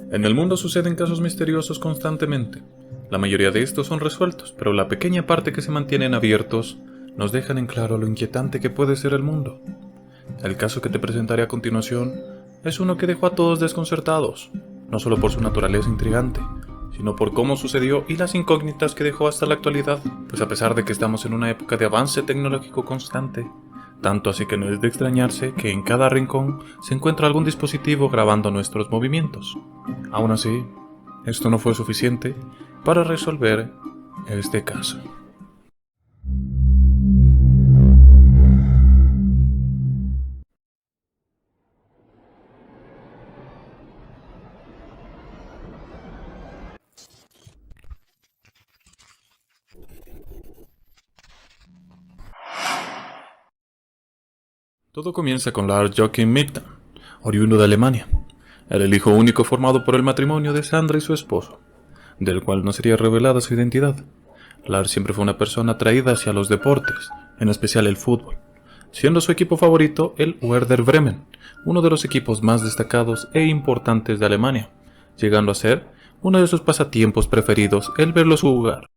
En el mundo suceden casos misteriosos constantemente. La mayoría de estos son resueltos, pero la pequeña parte que se mantienen abiertos nos dejan en claro lo inquietante que puede ser el mundo. El caso que te presentaré a continuación es uno que dejó a todos desconcertados, no solo por su naturaleza intrigante, sino por cómo sucedió y las incógnitas que dejó hasta la actualidad, pues a pesar de que estamos en una época de avance tecnológico constante, tanto así que no es de extrañarse que en cada rincón se encuentra algún dispositivo grabando nuestros movimientos. Aún así, esto no fue suficiente para resolver este caso. Todo comienza con Lars Joachim Mittag, oriundo de Alemania. Era el hijo único formado por el matrimonio de Sandra y su esposo, del cual no sería revelada su identidad. Lars siempre fue una persona atraída hacia los deportes, en especial el fútbol, siendo su equipo favorito el Werder Bremen, uno de los equipos más destacados e importantes de Alemania, llegando a ser uno de sus pasatiempos preferidos el verlos jugar.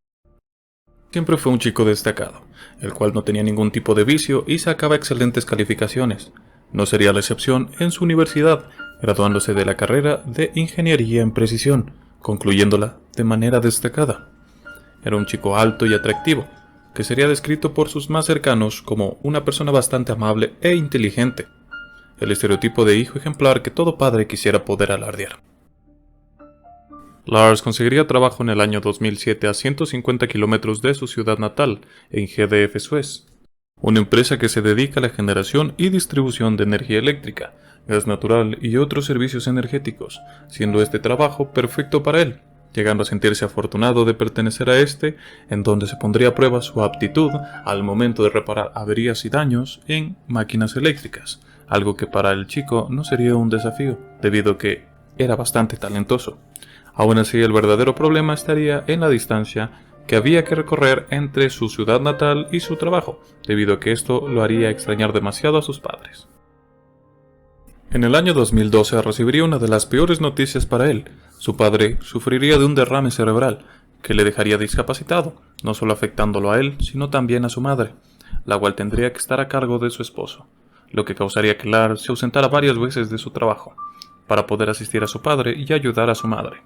Siempre fue un chico destacado, el cual no tenía ningún tipo de vicio y sacaba excelentes calificaciones. No sería la excepción en su universidad, graduándose de la carrera de Ingeniería en Precisión, concluyéndola de manera destacada. Era un chico alto y atractivo, que sería descrito por sus más cercanos como una persona bastante amable e inteligente, el estereotipo de hijo ejemplar que todo padre quisiera poder alardear. Lars conseguiría trabajo en el año 2007 a 150 kilómetros de su ciudad natal, en GDF Suez, una empresa que se dedica a la generación y distribución de energía eléctrica, gas natural y otros servicios energéticos, siendo este trabajo perfecto para él, llegando a sentirse afortunado de pertenecer a este, en donde se pondría a prueba su aptitud al momento de reparar averías y daños en máquinas eléctricas, algo que para el chico no sería un desafío, debido a que era bastante talentoso. Aún así, el verdadero problema estaría en la distancia que había que recorrer entre su ciudad natal y su trabajo, debido a que esto lo haría extrañar demasiado a sus padres. En el año 2012 recibiría una de las peores noticias para él. Su padre sufriría de un derrame cerebral, que le dejaría discapacitado, no solo afectándolo a él, sino también a su madre, la cual tendría que estar a cargo de su esposo, lo que causaría que Lars se ausentara varias veces de su trabajo, para poder asistir a su padre y ayudar a su madre,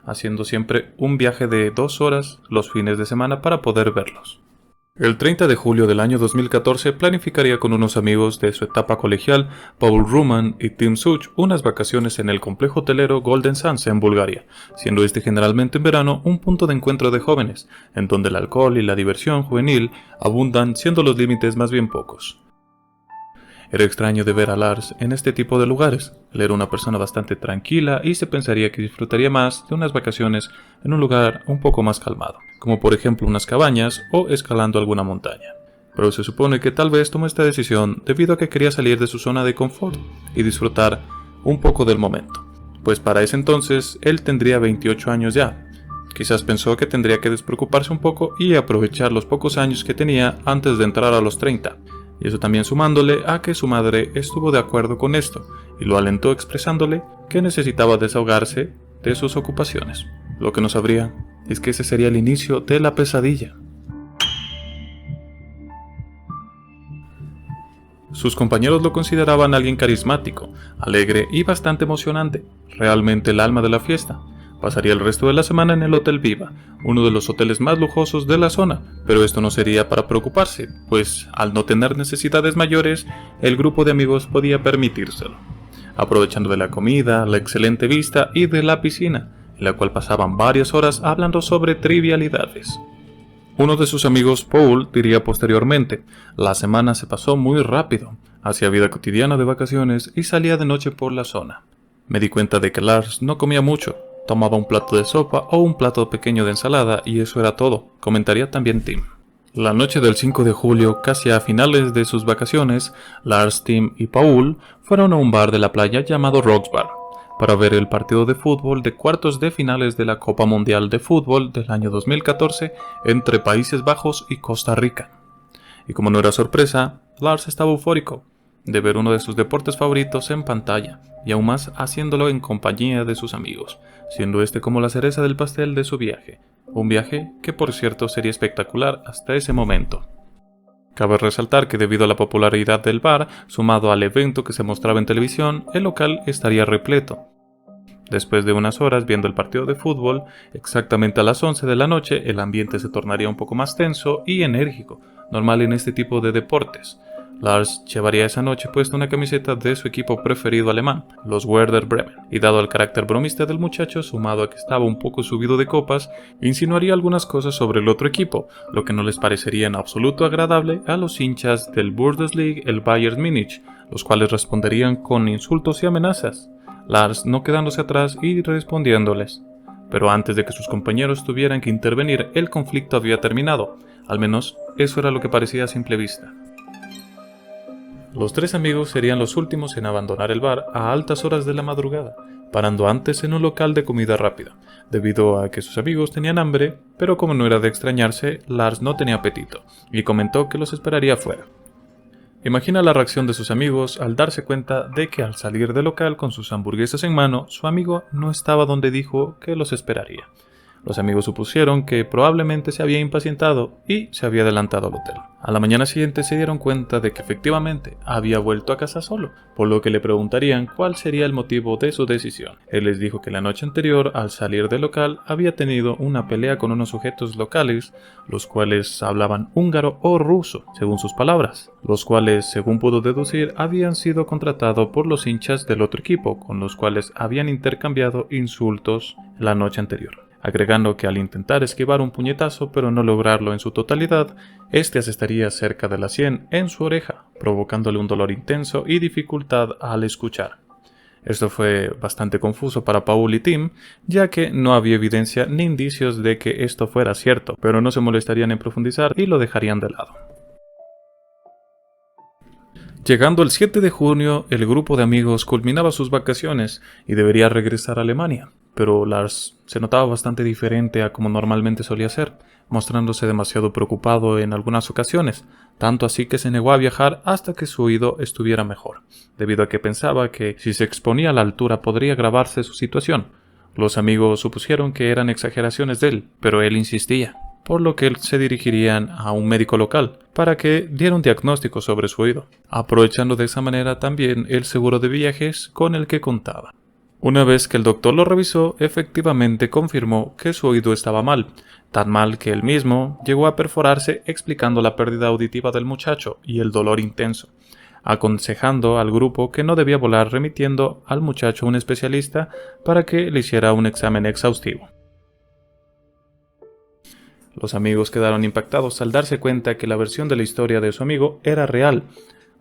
haciendo siempre un viaje de 2 horas los fines de semana para poder verlos. El 30 de julio del año 2014 planificaría con unos amigos de su etapa colegial, Paul Ruman y Tim Such, unas vacaciones en el complejo hotelero Golden Sands en Bulgaria, siendo este generalmente en verano un punto de encuentro de jóvenes, en donde el alcohol y la diversión juvenil abundan, siendo los límites más bien pocos. Era extraño de ver a Lars en este tipo de lugares. Él era una persona bastante tranquila y se pensaría que disfrutaría más de unas vacaciones en un lugar un poco más calmado, como por ejemplo unas cabañas o escalando alguna montaña. Pero se supone que tal vez tomó esta decisión debido a que quería salir de su zona de confort y disfrutar un poco del momento, pues para ese entonces él tendría 28 años ya. Quizás pensó que tendría que despreocuparse un poco y aprovechar los pocos años que tenía antes de entrar a los 30. Y eso también sumándole a que su madre estuvo de acuerdo con esto y lo alentó expresándole que necesitaba desahogarse de sus ocupaciones. Lo que no sabría es que ese sería el inicio de la pesadilla. Sus compañeros lo consideraban alguien carismático, alegre y bastante emocionante, realmente el alma de la fiesta. Pasaría el resto de la semana en el Hotel Viva, uno de los hoteles más lujosos de la zona, pero esto no sería para preocuparse, pues al no tener necesidades mayores, el grupo de amigos podía permitírselo, aprovechando de la comida, la excelente vista y de la piscina, en la cual pasaban varias horas hablando sobre trivialidades. Uno de sus amigos, Paul, diría posteriormente: la semana se pasó muy rápido, hacía vida cotidiana de vacaciones y salía de noche por la zona. Me di cuenta de que Lars no comía mucho. Tomaba un plato de sopa o un plato pequeño de ensalada y eso era todo, comentaría también Tim. La noche del 5 de julio, casi a finales de sus vacaciones, Lars, Tim y Paul fueron a un bar de la playa llamado Rocks Bar para ver el partido de fútbol de cuartos de finales de la Copa Mundial de Fútbol del año 2014 entre Países Bajos y Costa Rica. Y como no era sorpresa, Lars estaba eufórico, de ver uno de sus deportes favoritos en pantalla, y aún más haciéndolo en compañía de sus amigos, siendo este como la cereza del pastel de su viaje, un viaje que por cierto sería espectacular hasta ese momento. Cabe resaltar que debido a la popularidad del bar, sumado al evento que se mostraba en televisión, el local estaría repleto. Después de unas horas viendo el partido de fútbol, exactamente a las 11 de la noche, el ambiente se tornaría un poco más tenso y enérgico, normal en este tipo de deportes. Lars llevaría esa noche puesta una camiseta de su equipo preferido alemán, los Werder Bremen, y dado el carácter bromista del muchacho, sumado a que estaba un poco subido de copas, insinuaría algunas cosas sobre el otro equipo, lo que no les parecería en absoluto agradable a los hinchas del Bundesliga, el Bayern Múnich, los cuales responderían con insultos y amenazas. Lars no quedándose atrás y respondiéndoles. Pero antes de que sus compañeros tuvieran que intervenir, el conflicto había terminado, al menos eso era lo que parecía a simple vista. Los tres amigos serían los últimos en abandonar el bar a altas horas de la madrugada, parando antes en un local de comida rápida, debido a que sus amigos tenían hambre, pero como no era de extrañarse, Lars no tenía apetito, y comentó que los esperaría afuera. Imagina la reacción de sus amigos al darse cuenta de que al salir del local con sus hamburguesas en mano, su amigo no estaba donde dijo que los esperaría. Los amigos supusieron que probablemente se había impacientado y se había adelantado al hotel. A la mañana siguiente se dieron cuenta de que efectivamente había vuelto a casa solo, por lo que le preguntarían cuál sería el motivo de su decisión. Él les dijo que la noche anterior, al salir del local, había tenido una pelea con unos sujetos locales, los cuales hablaban húngaro o ruso, según sus palabras, los cuales, según pudo deducir, habían sido contratados por los hinchas del otro equipo, con los cuales habían intercambiado insultos la noche anterior, agregando que al intentar esquivar un puñetazo pero no lograrlo en su totalidad, este asestaría cerca de la sien en su oreja, provocándole un dolor intenso y dificultad al escuchar. Esto fue bastante confuso para Paul y Tim, ya que no había evidencia ni indicios de que esto fuera cierto, pero no se molestarían en profundizar y lo dejarían de lado. Llegando el 7 de junio, el grupo de amigos culminaba sus vacaciones y debería regresar a Alemania, pero Lars se notaba bastante diferente a como normalmente solía ser, mostrándose demasiado preocupado en algunas ocasiones, tanto así que se negó a viajar hasta que su oído estuviera mejor, debido a que pensaba que si se exponía a la altura podría agravarse su situación. Los amigos supusieron que eran exageraciones de él, pero él insistía, por lo que se dirigirían a un médico local para que diera un diagnóstico sobre su oído, aprovechando de esa manera también el seguro de viajes con el que contaba. Una vez que el doctor lo revisó, efectivamente confirmó que su oído estaba mal, tan mal que él mismo llegó a perforarse explicando la pérdida auditiva del muchacho y el dolor intenso, aconsejando al grupo que no debía volar, remitiendo al muchacho a un especialista para que le hiciera un examen exhaustivo. Los amigos quedaron impactados al darse cuenta que la versión de la historia de su amigo era real,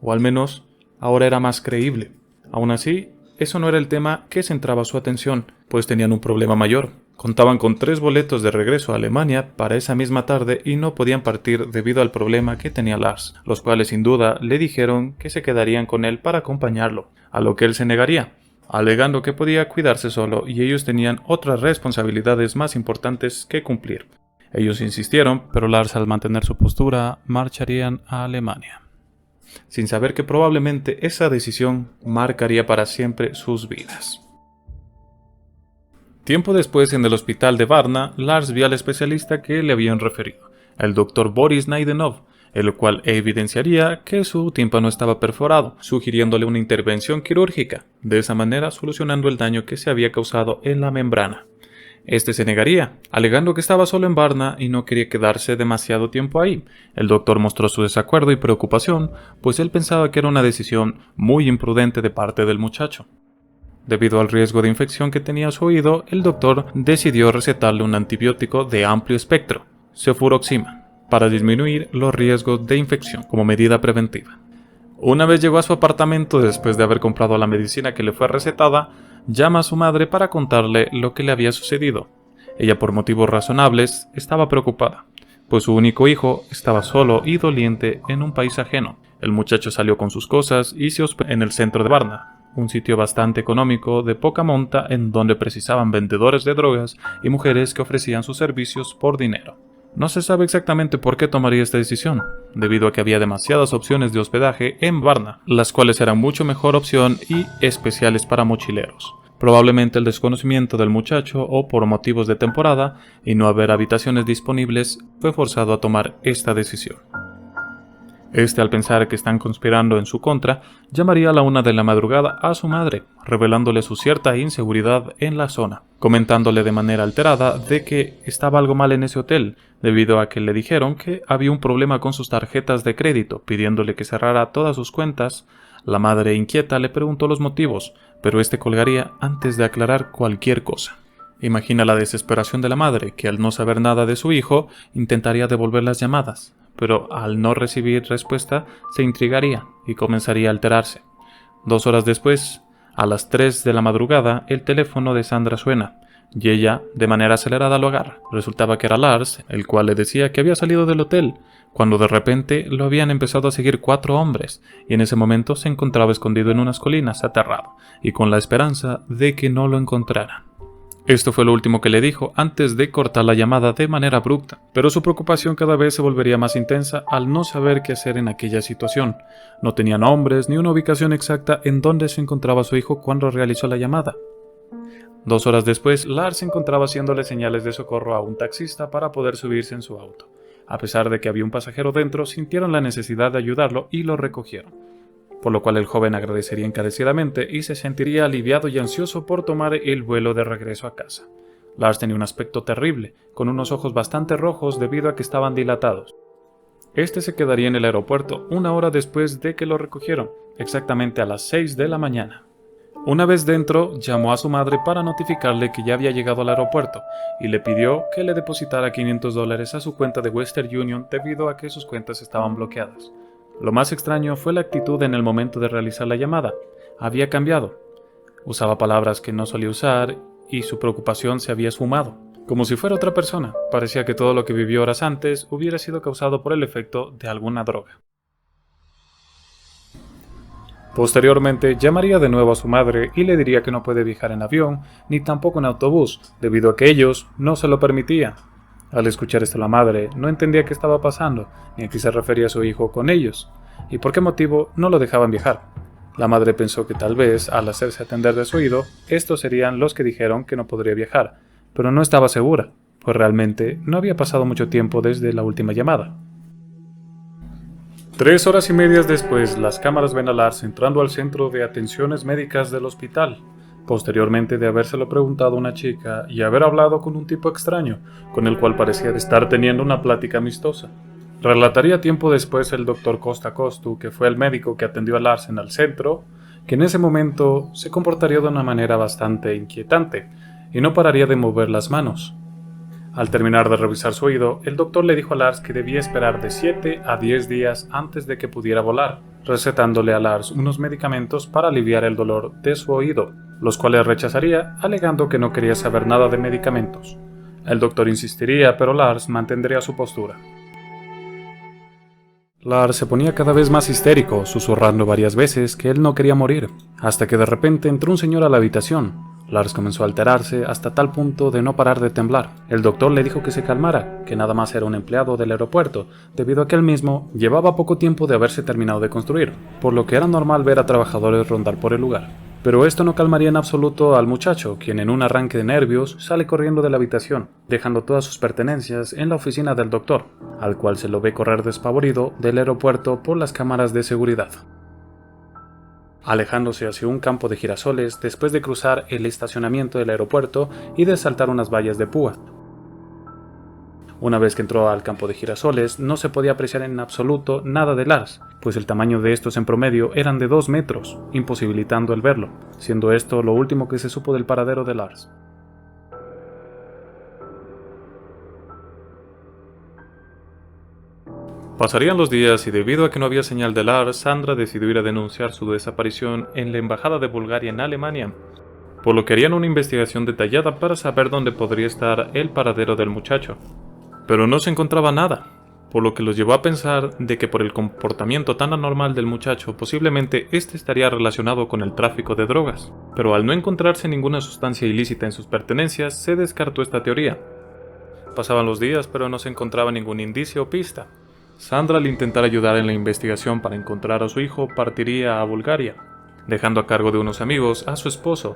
o al menos ahora era más creíble. Aún así, eso no era el tema que centraba su atención, pues tenían un problema mayor. Contaban con 3 boletos de regreso a Alemania para esa misma tarde y no podían partir debido al problema que tenía Lars, los cuales sin duda le dijeron que se quedarían con él para acompañarlo, a lo que él se negaría, alegando que podía cuidarse solo y ellos tenían otras responsabilidades más importantes que cumplir. Ellos insistieron, pero Lars, al mantener su postura, marcharían a Alemania, sin saber que probablemente esa decisión marcaría para siempre sus vidas. Tiempo después, en el hospital de Varna, Lars vio al especialista que le habían referido, el Dr. Boris Naidenov, el cual evidenciaría que su tímpano estaba perforado, sugiriéndole una intervención quirúrgica, de esa manera solucionando el daño que se había causado en la membrana. Este se negaría, alegando que estaba solo en Varna y no quería quedarse demasiado tiempo ahí. El doctor mostró su desacuerdo y preocupación, pues él pensaba que era una decisión muy imprudente de parte del muchacho. Debido al riesgo de infección que tenía su oído, el doctor decidió recetarle un antibiótico de amplio espectro, cefuroxima, para disminuir los riesgos de infección como medida preventiva. Una vez llegó a su apartamento después de haber comprado la medicina que le fue recetada, llama a su madre para contarle lo que le había sucedido. Ella, por motivos razonables, estaba preocupada, pues su único hijo estaba solo y doliente en un país ajeno. El muchacho salió con sus cosas y se hospedó en el centro de Varna, un sitio bastante económico de poca monta en donde precisaban vendedores de drogas y mujeres que ofrecían sus servicios por dinero. No se sabe exactamente por qué tomaría esta decisión, debido a que había demasiadas opciones de hospedaje en Varna, las cuales eran mucho mejor opción y especiales para mochileros. Probablemente el desconocimiento del muchacho o por motivos de temporada y no haber habitaciones disponibles fue forzado a tomar esta decisión. Al pensar que están conspirando en su contra, llamaría a la 1 de la madrugada a su madre, revelándole su cierta inseguridad en la zona, comentándole de manera alterada de que estaba algo mal en ese hotel, debido a que le dijeron que había un problema con sus tarjetas de crédito, pidiéndole que cerrara todas sus cuentas. La madre inquieta le preguntó los motivos, pero colgaría antes de aclarar cualquier cosa. Imagina la desesperación de la madre, que al no saber nada de su hijo, intentaría devolver las llamadas, pero al no recibir respuesta, se intrigaría y comenzaría a alterarse. 2 horas después, a las 3 de la madrugada, el teléfono de Sandra suena, y ella, de manera acelerada, lo agarra. Resultaba que era Lars, el cual le decía que había salido del hotel, cuando de repente lo habían empezado a seguir 4 hombres, y en ese momento se encontraba escondido en unas colinas, aterrado, y con la esperanza de que no lo encontraran. Esto fue lo último que le dijo antes de cortar la llamada de manera abrupta, pero su preocupación cada vez se volvería más intensa al no saber qué hacer en aquella situación. No tenía nombres ni una ubicación exacta en donde se encontraba su hijo cuando realizó la llamada. 2 horas después, Lars se encontraba haciéndole señales de socorro a un taxista para poder subirse en su auto. A pesar de que había un pasajero dentro, sintieron la necesidad de ayudarlo y lo recogieron, por lo cual el joven agradecería encarecidamente y se sentiría aliviado y ansioso por tomar el vuelo de regreso a casa. Lars tenía un aspecto terrible, con unos ojos bastante rojos debido a que estaban dilatados. Se quedaría en el aeropuerto 1 hora después de que lo recogieron, exactamente a las 6 de la mañana. Una vez dentro, llamó a su madre para notificarle que ya había llegado al aeropuerto y le pidió que le depositara $500 a su cuenta de Western Union debido a que sus cuentas estaban bloqueadas. Lo más extraño fue la actitud en el momento de realizar la llamada. Había cambiado. Usaba palabras que no solía usar y su preocupación se había esfumado. Como si fuera otra persona, parecía que todo lo que vivió horas antes hubiera sido causado por el efecto de alguna droga. Posteriormente, llamaría de nuevo a su madre y le diría que no puede viajar en avión ni tampoco en autobús, debido a que ellos no se lo permitían. Al escuchar esto, la madre no entendía qué estaba pasando, ni a qué se refería su hijo con ellos, y por qué motivo no lo dejaban viajar. La madre pensó que tal vez, al hacerse atender de su oído, estos serían los que dijeron que no podría viajar, pero no estaba segura, pues realmente no había pasado mucho tiempo desde la última llamada. 3 horas y media después, las cámaras ven a Lars entrando al centro de atenciones médicas del hospital, posteriormente de habérselo preguntado a una chica y haber hablado con un tipo extraño, con el cual parecía estar teniendo una plática amistosa. Relataría tiempo después el Dr. Costa Costu, que fue el médico que atendió a Lars en el centro, que en ese momento se comportaría de una manera bastante inquietante y no pararía de mover las manos. Al terminar de revisar su oído, el doctor le dijo a Lars que debía esperar de 7 a 10 días antes de que pudiera volar, recetándole a Lars unos medicamentos para aliviar el dolor de su oído, los cuales rechazaría, alegando que no quería saber nada de medicamentos. El doctor insistiría, pero Lars mantendría su postura. Lars se ponía cada vez más histérico, susurrando varias veces que él no quería morir, hasta que de repente entró un señor a la habitación. Lars comenzó a alterarse hasta tal punto de no parar de temblar. El doctor le dijo que se calmara, que nada más era un empleado del aeropuerto, debido a que él mismo llevaba poco tiempo de haberse terminado de construir, por lo que era normal ver a trabajadores rondar por el lugar. Pero esto no calmaría en absoluto al muchacho, quien en un arranque de nervios sale corriendo de la habitación, dejando todas sus pertenencias en la oficina del doctor, al cual se lo ve correr despavorido del aeropuerto por las cámaras de seguridad, alejándose hacia un campo de girasoles después de cruzar el estacionamiento del aeropuerto y de saltar unas vallas de púa. Una vez que entró al campo de girasoles, no se podía apreciar en absoluto nada de Lars, pues el tamaño de estos en promedio eran de 2 metros, imposibilitando el verlo, siendo esto lo último que se supo del paradero de Lars. Pasarían los días y debido a que no había señal de Lars, Sandra decidió ir a denunciar su desaparición en la Embajada de Bulgaria en Alemania, por lo que harían una investigación detallada para saber dónde podría estar el paradero del muchacho. Pero no se encontraba nada, por lo que los llevó a pensar de que por el comportamiento tan anormal del muchacho posiblemente estaría relacionado con el tráfico de drogas. Pero al no encontrarse ninguna sustancia ilícita en sus pertenencias, se descartó esta teoría. Pasaban los días, pero no se encontraba ningún indicio o pista. Sandra, al intentar ayudar en la investigación para encontrar a su hijo, partiría a Bulgaria, dejando a cargo de unos amigos a su esposo.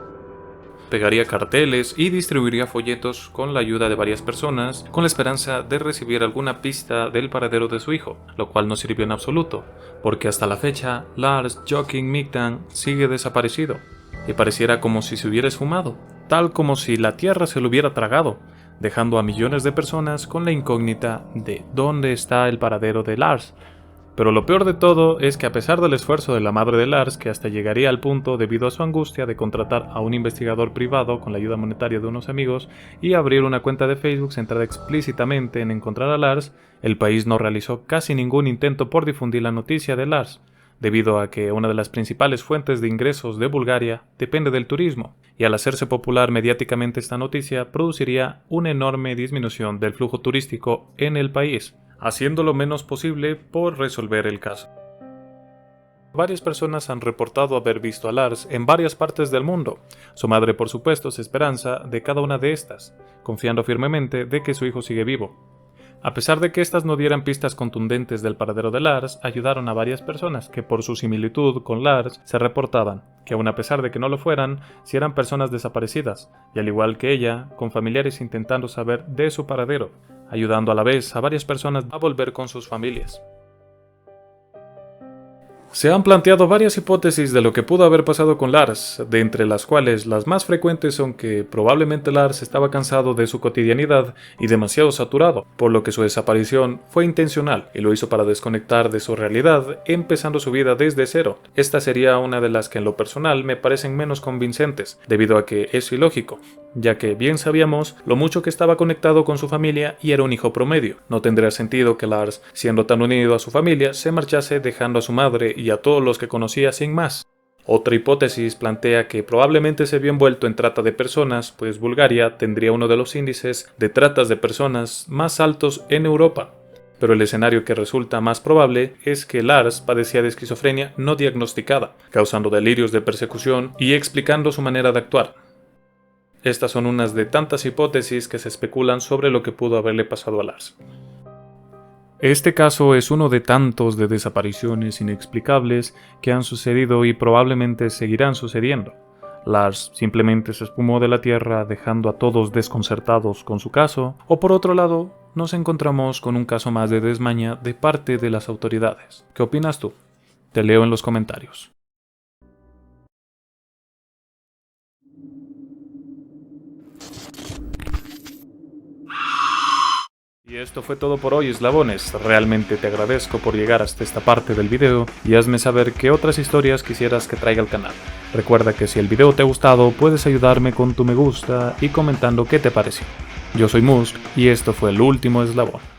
Pegaría carteles y distribuiría folletos con la ayuda de varias personas, con la esperanza de recibir alguna pista del paradero de su hijo, lo cual no sirvió en absoluto, porque hasta la fecha Lars Joachim Mikdal sigue desaparecido, y pareciera como si se hubiera esfumado, tal como si la tierra se lo hubiera tragado, dejando a millones de personas con la incógnita de dónde está el paradero de Lars. Pero lo peor de todo es que, a pesar del esfuerzo de la madre de Lars, que hasta llegaría al punto debido a su angustia de contratar a un investigador privado con la ayuda monetaria de unos amigos y abrir una cuenta de Facebook centrada explícitamente en encontrar a Lars, el país no realizó casi ningún intento por difundir la noticia de Lars, debido a que una de las principales fuentes de ingresos de Bulgaria depende del turismo, y al hacerse popular mediáticamente esta noticia produciría una enorme disminución del flujo turístico en el país, haciendo lo menos posible por resolver el caso. Varias personas han reportado haber visto a Lars en varias partes del mundo. Su madre, por supuesto, es esperanza de cada una de estas, confiando firmemente de que su hijo sigue vivo. A pesar de que estas no dieran pistas contundentes del paradero de Lars, ayudaron a varias personas que por su similitud con Lars se reportaban, que aun a pesar de que no lo fueran, sí eran personas desaparecidas, y al igual que ella, con familiares intentando saber de su paradero, ayudando a la vez a varias personas a volver con sus familias. Se han planteado varias hipótesis de lo que pudo haber pasado con Lars, de entre las cuales las más frecuentes son que probablemente Lars estaba cansado de su cotidianidad y demasiado saturado, por lo que su desaparición fue intencional y lo hizo para desconectar de su realidad, empezando su vida desde cero. Esta sería una de las que en lo personal me parecen menos convincentes, debido a que es ilógico, ya que bien sabíamos lo mucho que estaba conectado con su familia y era un hijo promedio. No tendría sentido que Lars, siendo tan unido a su familia, se marchase dejando a su madre y a todos los que conocía sin más. Otra hipótesis plantea que probablemente se vio envuelto en trata de personas, pues Bulgaria tendría uno de los índices de tratas de personas más altos en Europa. Pero el escenario que resulta más probable es que Lars padecía de esquizofrenia no diagnosticada, causando delirios de persecución y explicando su manera de actuar. Estas son unas de tantas hipótesis que se especulan sobre lo que pudo haberle pasado a Lars. Este caso es uno de tantos de desapariciones inexplicables que han sucedido y probablemente seguirán sucediendo. Lars simplemente se esfumó de la tierra dejando a todos desconcertados con su caso, o por otro lado, nos encontramos con un caso más de desmaña de parte de las autoridades. ¿Qué opinas tú? Te leo en los comentarios. Y esto fue todo por hoy, eslabones. Realmente te agradezco por llegar hasta esta parte del video y hazme saber qué otras historias quisieras que traiga al canal. Recuerda que si el video te ha gustado puedes ayudarme con tu me gusta y comentando qué te pareció. Yo soy Musk y esto fue El Último Eslabón.